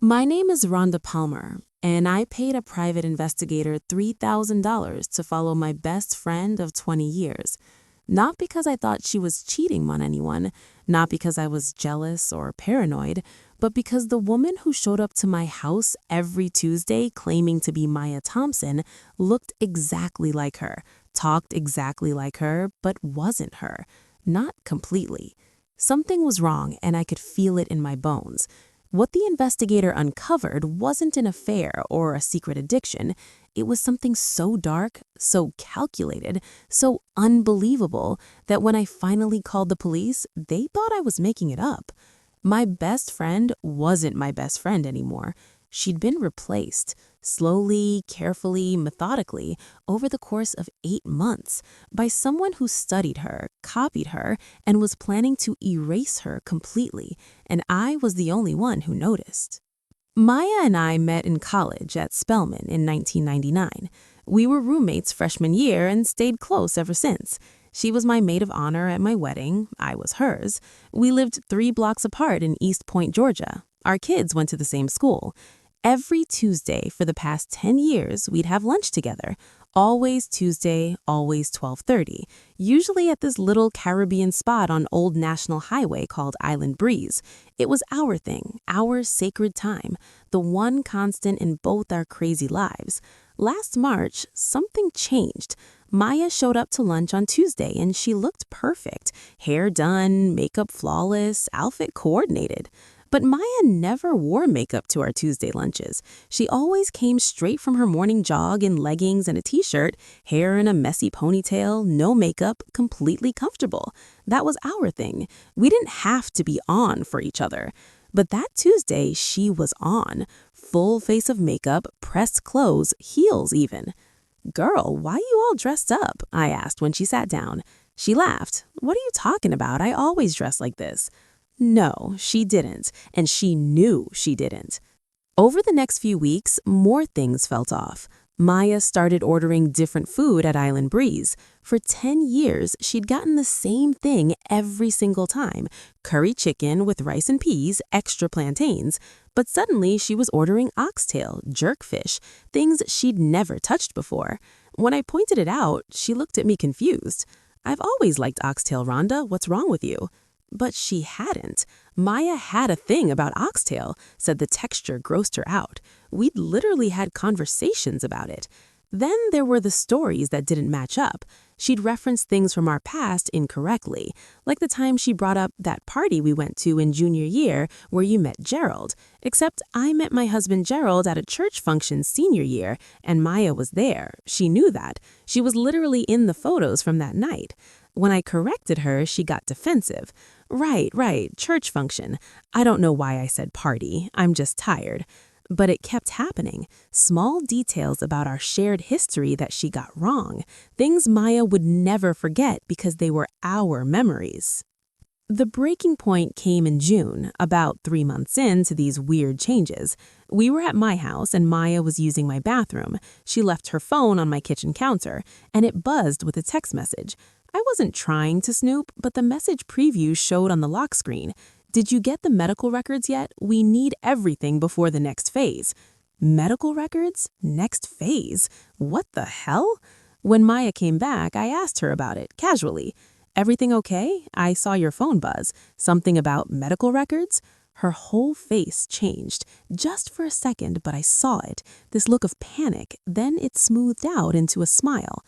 My name is Rhonda Palmer, and I paid a private investigator $3,000 to follow my best friend of 20 years. Not because I thought she was cheating on anyone, not because I was jealous or paranoid, but because the woman who showed up to my house every Tuesday claiming to be Maya Thompson looked exactly like her, talked exactly like her, but wasn't her. Not completely. Something was wrong, and I could feel it in my bones. What the investigator uncovered wasn't an affair or a secret addiction. It was something so dark, so calculated, so unbelievable that when I finally called the police, they thought I was making it up. My best friend wasn't my best friend anymore. She'd been replaced, slowly, carefully, methodically, over the course of 8 months, by someone who studied her, copied her, and was planning to erase her completely, and I was the only one who noticed. Maya and I met in college at Spelman in 1999. We were roommates freshman year and stayed close ever since. She was my maid of honor at my wedding. I was hers. We lived 3 blocks apart in East Point, Georgia. Our kids went to the same school. Every Tuesday for the past 10 years, we'd have lunch together. Always Tuesday, always 12:30, usually at this little Caribbean spot on Old National Highway called Island Breeze. It was our thing, our sacred time, the one constant in both our crazy lives. Last March, something changed. Maya showed up to lunch on Tuesday and she looked perfect. Hair done, makeup flawless, outfit coordinated. But Maya never wore makeup to our Tuesday lunches. She always came straight from her morning jog in leggings and a t-shirt, hair in a messy ponytail, no makeup, completely comfortable. That was our thing. We didn't have to be on for each other. But that Tuesday, she was on. Full face of makeup, pressed clothes, heels even. "Girl, why you all dressed up?" I asked when she sat down. She laughed. "What are you talking about? I always dress like this." No, she didn't, and she knew she didn't. Over the next few weeks, more things felt off. Maya started ordering different food at Island Breeze. For 10 years, she'd gotten the same thing every single time, curry chicken with rice and peas, extra plantains. But suddenly, she was ordering oxtail, jerkfish, things she'd never touched before. When I pointed it out, she looked at me confused. "I've always liked oxtail, Rhonda. What's wrong with you?" But she hadn't. Maya had a thing about oxtail, said the texture grossed her out. We'd literally had conversations about it. Then there were the stories that didn't match up. She'd referenced things from our past incorrectly, like the time she brought up that party we went to in junior year where you met Gerald. Except I met my husband Gerald at a church function senior year, and Maya was there. She knew that. She was literally in the photos from that night. When I corrected her, she got defensive. Right, church function. I don't know why I said party. I'm just tired. But it kept happening. Small details about our shared history that she got wrong. Things Maya would never forget because they were our memories. The breaking point came in June, about 3 months into these weird changes. We were at my house and Maya was using my bathroom. She left her phone on my kitchen counter, and it buzzed with a text message. I wasn't trying to snoop, but the message preview showed on the lock screen. "Did you get the medical records yet? We need everything before the next phase." Medical records? Next phase? What the hell? When Maya came back, I asked her about it, casually. "Everything okay? I saw your phone buzz. Something about medical records?" Her whole face changed, just for a second, but I saw it. This look of panic, then it smoothed out into a smile.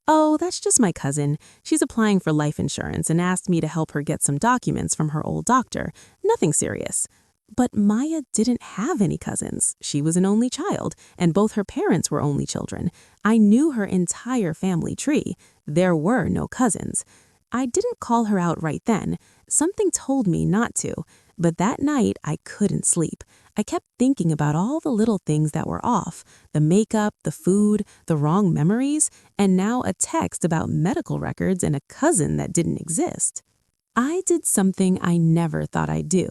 "Oh, that's just my cousin. She's applying for life insurance and asked me to help her get some documents from her old doctor. Nothing serious." But Maya didn't have any cousins. She was an only child, and both her parents were only children. I knew her entire family tree. There were no cousins. I didn't call her out right then. Something told me not to. But that night, I couldn't sleep. I kept thinking about all the little things that were off, the makeup, the food, the wrong memories, and now a text about medical records and a cousin that didn't exist. I did something I never thought I'd do.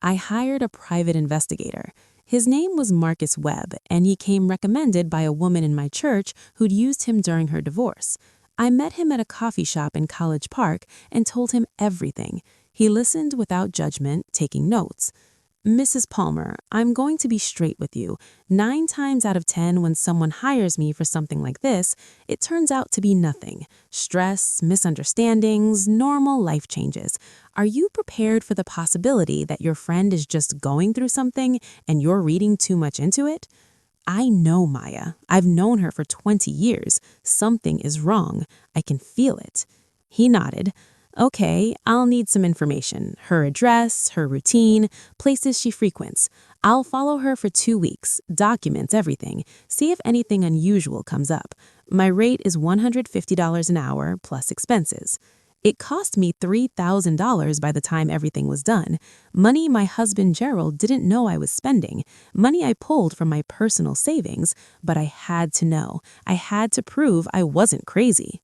I hired a private investigator. His name was Marcus Webb, and he came recommended by a woman in my church who'd used him during her divorce. I met him at a coffee shop in College Park and told him everything. He listened without judgment, taking notes. Mrs. Palmer, I'm going to be straight with you. 9 times out of 10, when someone hires me for something like this, it turns out to be nothing. Stress, misunderstandings, normal life changes. Are you prepared for the possibility that your friend is just going through something and you're reading too much into it? I know Maya. I've known her for 20 years. Something is wrong. I can feel it. He nodded. Okay, I'll need some information. Her address, her routine, places she frequents. I'll follow her for 2 weeks, document everything, see if anything unusual comes up. My rate is $150 an hour plus expenses. It cost me $3,000 by the time everything was done. Money my husband Gerald didn't know I was spending. Money I pulled from my personal savings, but I had to know. I had to prove I wasn't crazy.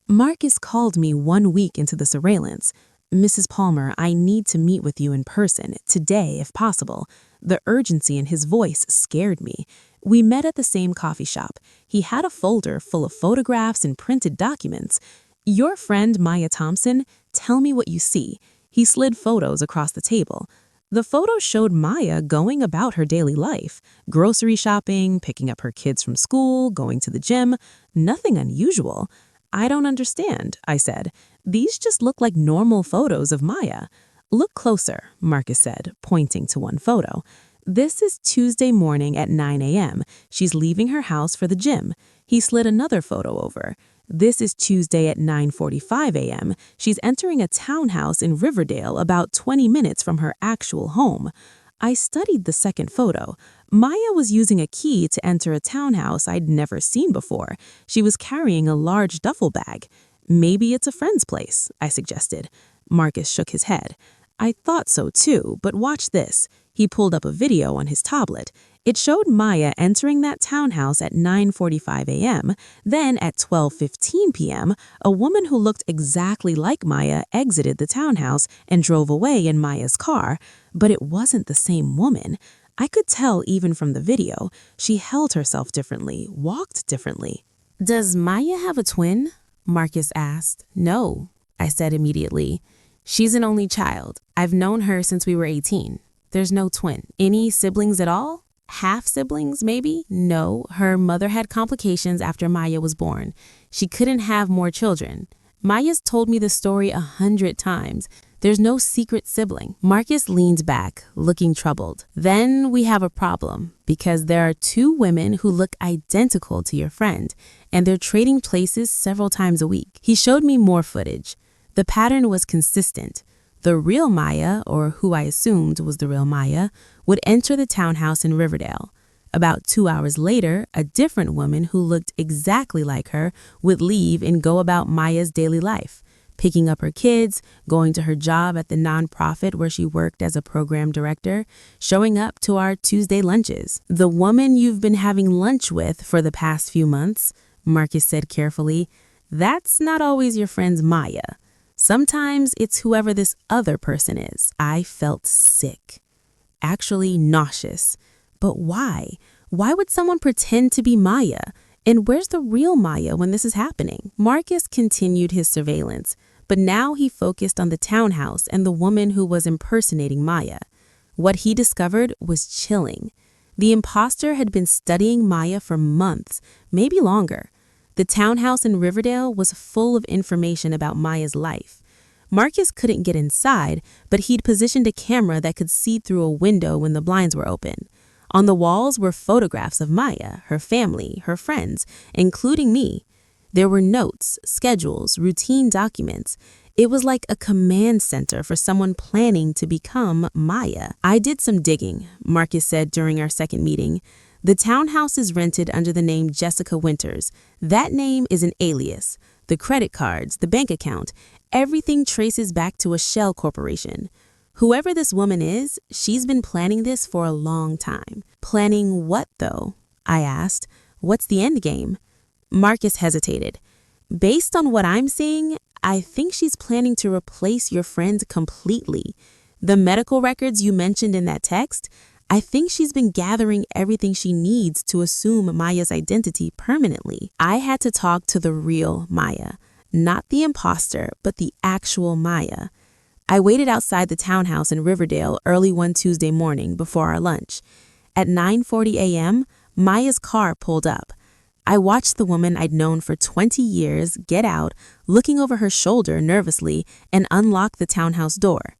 Marcus called me 1 week into the surveillance. Mrs. Palmer, I need to meet with you in person, today if possible. The urgency in his voice scared me. We met at the same coffee shop. He had a folder full of photographs and printed documents. Your friend Maya Thompson, tell me what you see. He slid photos across the table. The photos showed Maya going about her daily life, grocery shopping, picking up her kids from school, going to the gym. Nothing unusual. I don't understand, I said. These just look like normal photos of Maya. Look closer, Marcus said, pointing to one photo. This is Tuesday morning at 9 a.m. She's leaving her house for the gym. He slid another photo over. This is Tuesday at 9:45 a.m. She's entering a townhouse in Riverdale about 20 minutes from her actual home. I studied the second photo. Maya was using a key to enter a townhouse I'd never seen before. She was carrying a large duffel bag. Maybe it's a friend's place, I suggested. Marcus shook his head. I thought so too, but watch this. He pulled up a video on his tablet. It showed Maya entering that townhouse at 9:45 a.m. Then at 12:15 p.m., a woman who looked exactly like Maya exited the townhouse and drove away in Maya's car. But it wasn't the same woman. I could tell even from the video. She held herself differently, walked differently. Does Maya have a twin? Marcus asked. No, I said immediately. She's an only child. I've known her since we were 18. There's no twin. Any siblings at all? Half siblings, maybe? No, her mother had complications after Maya was born. She couldn't have more children. Maya's told me the story 100 times. There's no secret sibling. Marcus leaned back, looking troubled. Then we have a problem, because there are 2 women who look identical to your friend, and they're trading places several times a week. He showed me more footage. The pattern was consistent. The real Maya, or who I assumed was the real Maya, would enter the townhouse in Riverdale. About 2 hours later, a different woman who looked exactly like her would leave and go about Maya's daily life, picking up her kids, going to her job at the nonprofit where she worked as a program director, showing up to our Tuesday lunches. The woman you've been having lunch with for the past few months, Marcus said carefully, that's not always your friend's Maya. Sometimes it's whoever this other person is. I felt sick. Actually nauseous. But why? Why would someone pretend to be Maya? And where's the real Maya when this is happening? Marcus continued his surveillance, but now he focused on the townhouse and the woman who was impersonating Maya. What he discovered was chilling. The impostor had been studying Maya for months, maybe longer. The townhouse in Riverdale was full of information about Maya's life. Marcus couldn't get inside, but he'd positioned a camera that could see through a window when the blinds were open. On the walls were photographs of Maya, her family, her friends, including me. There were notes, schedules, routine documents. It was like a command center for someone planning to become Maya. I did some digging, Marcus said during our second meeting. The townhouse is rented under the name Jessica Winters. That name is an alias. The credit cards, the bank account, everything traces back to a shell corporation. Whoever this woman is, she's been planning this for a long time. Planning what, though? I asked. What's the end game? Marcus hesitated. Based on what I'm seeing, I think she's planning to replace your friend completely. The medical records you mentioned in that text, I think she's been gathering everything she needs to assume Maya's identity permanently. I had to talk to the real Maya, not the imposter, but the actual Maya. I waited outside the townhouse in Riverdale early one Tuesday morning before our lunch. At 9:40 a.m., Maya's car pulled up. I watched the woman I'd known for 20 years get out, looking over her shoulder nervously, and unlock the townhouse door.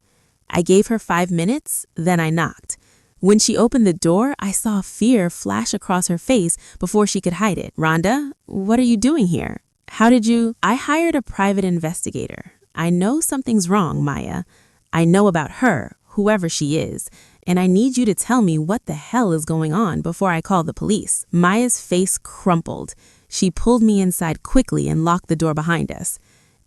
I gave her 5 minutes, then I knocked. When she opened the door, I saw fear flash across her face before she could hide it. "Rhonda, what are you doing here? How did you—" "I hired a private investigator. I know something's wrong, Maya. I know about her, whoever she is, and I need you to tell me what the hell is going on before I call the police." Maya's face crumpled. She pulled me inside quickly and locked the door behind us.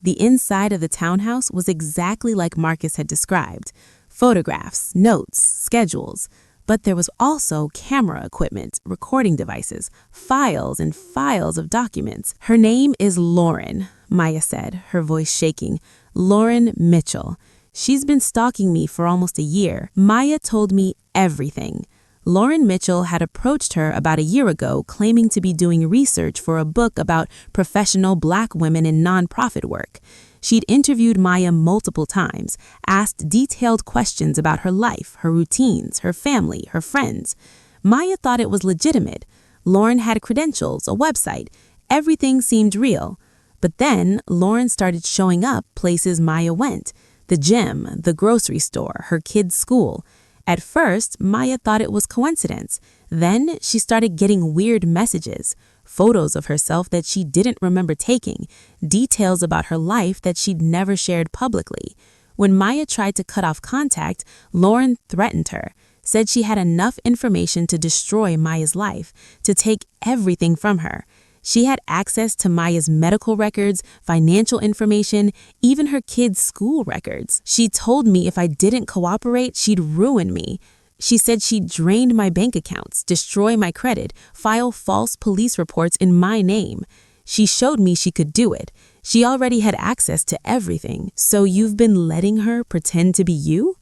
The inside of the townhouse was exactly like Marcus had described. Photographs, notes, schedules. But there was also camera equipment, recording devices, files and files of documents. "Her name is Lauren," Maya said, her voice shaking. "Lauren Mitchell. She's been stalking me for almost a year." Maya told me everything. Lauren Mitchell had approached her about a year ago, claiming to be doing research for a book about professional Black women in nonprofit work. She'd interviewed Maya multiple times, asked detailed questions about her life, her routines, her family, her friends. Maya thought it was legitimate. Lauren had credentials, a website. Everything seemed real. But then Lauren started showing up places Maya went. The gym, the grocery store, her kids' school. At first, Maya thought it was coincidence. Then she started getting weird messages, photos of herself that she didn't remember taking, details about her life that she'd never shared publicly. When Maya tried to cut off contact, Lauren threatened her, said she had enough information to destroy Maya's life, to take everything from her. She had access to Maya's medical records, financial information, even her kids' school records. She told me if I didn't cooperate, she'd ruin me. She said she'd drain my bank accounts, destroy my credit, file false police reports in my name. She showed me she could do it. She already had access to everything. "So you've been letting her pretend to be you?"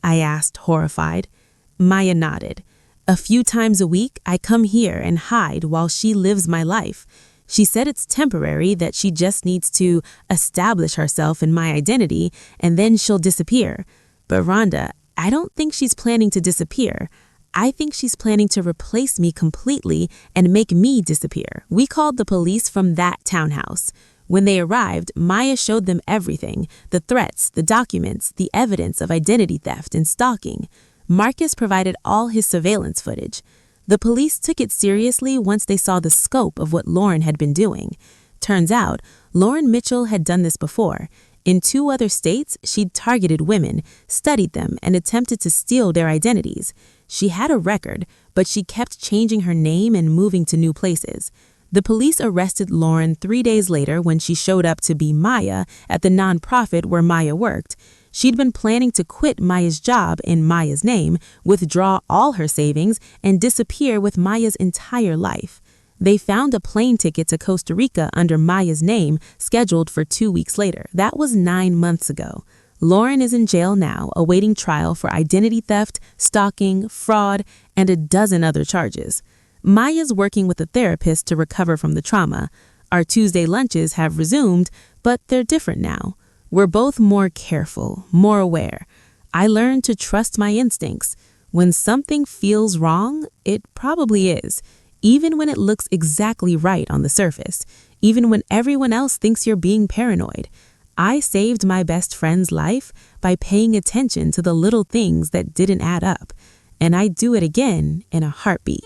I asked, horrified. Maya nodded. "A few times a week, I come here and hide while she lives my life. She said it's temporary, that she just needs to establish herself in my identity, and then she'll disappear. But Rhonda, I don't think she's planning to disappear. I think she's planning to replace me completely and make me disappear." We called the police from that townhouse. When they arrived, Maya showed them everything, the threats, the documents, the evidence of identity theft and stalking. Marcus provided all his surveillance footage. The police took it seriously once they saw the scope of what Lauren had been doing. Turns out, Lauren Mitchell had done this before. In 2 other states, she'd targeted women, studied them, and attempted to steal their identities. She had a record, but she kept changing her name and moving to new places. The police arrested Lauren 3 days later when she showed up to be Maya at the nonprofit where Maya worked. She'd been planning to quit Maya's job in Maya's name, withdraw all her savings, and disappear with Maya's entire life. They found a plane ticket to Costa Rica under Maya's name, scheduled for 2 weeks later. That was 9 months ago. Lauren is in jail now, awaiting trial for identity theft, stalking, fraud, and a dozen other charges. Maya's working with a therapist to recover from the trauma. Our Tuesday lunches have resumed, but they're different now. We're both more careful, more aware. I learned to trust my instincts. When something feels wrong, it probably is, even when it looks exactly right on the surface, even when everyone else thinks you're being paranoid. I saved my best friend's life by paying attention to the little things that didn't add up, and I'd do it again in a heartbeat.